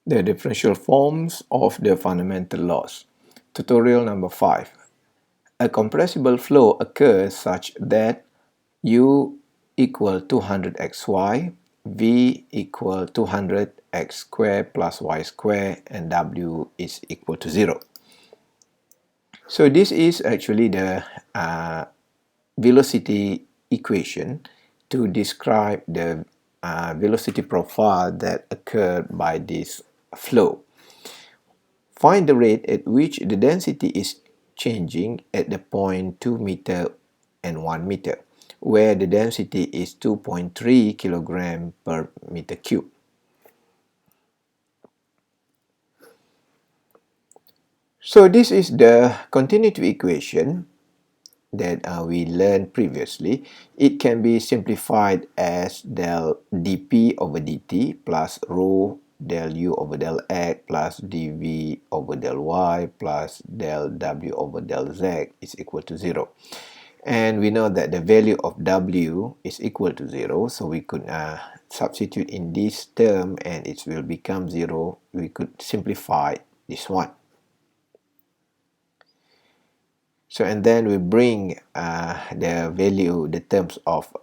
The differential forms of the fundamental laws. Tutorial number 5. A compressible flow occurs such that U equal 200xy, V equal 200x squared plus y squared, and W is equal to 0. So this is actually the velocity equation to describe the velocity profile that occurred by this flow. Find the rate at which the density is changing at the point 2 meter and 1 meter, where the density is 2.3 kilogram per meter cube. So this is the continuity equation that we learned previously. It can be simplified as del dp over dt plus rho del u over del x plus dv over del y plus del w over del z is equal to 0. And we know that the value of w is equal to 0, so we could substitute in this term and it will become 0. We could simplify this one. So and then we bring the value, the terms of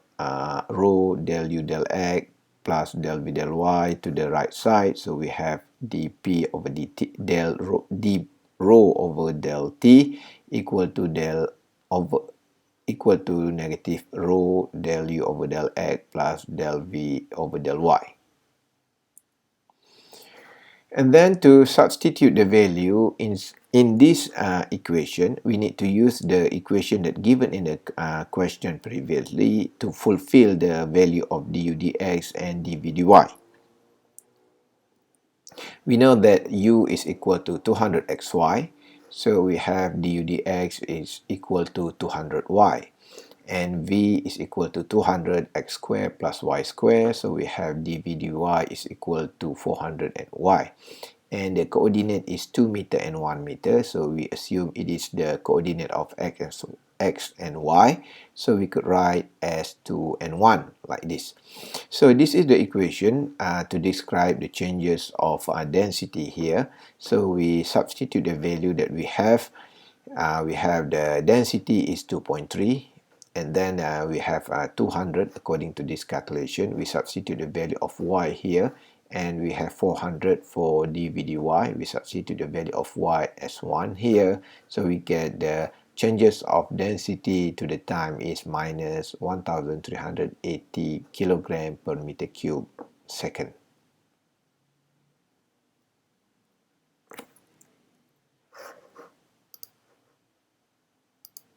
rho del u del x plus del v del y to the right side. So we have dp over dt del rho, d rho over del t equal to negative rho del u over del x plus del v over del y. And then to substitute the value in this equation, we need to use the equation that given in the question previously to fulfill the value of du dx and dv dy. We know that u is equal to 200xy, so we have du dx is equal to 200y. And v is equal to 200x squared plus y squared, so we have dv dy is equal to 400 and y. And the coordinate is 2 meter and 1 meter, so we assume it is the coordinate of x and y, so we could write as 2 and 1 like this. So this is the equation to describe the changes of density here. So we substitute the value that we have. We have the density is 2.3, and then we have 200 according to this calculation. We substitute the value of y here, and we have 400 for dv dy. We substitute the value of y as 1 here, so we get the changes of density to the time is minus 1380 kilogram per meter cube second.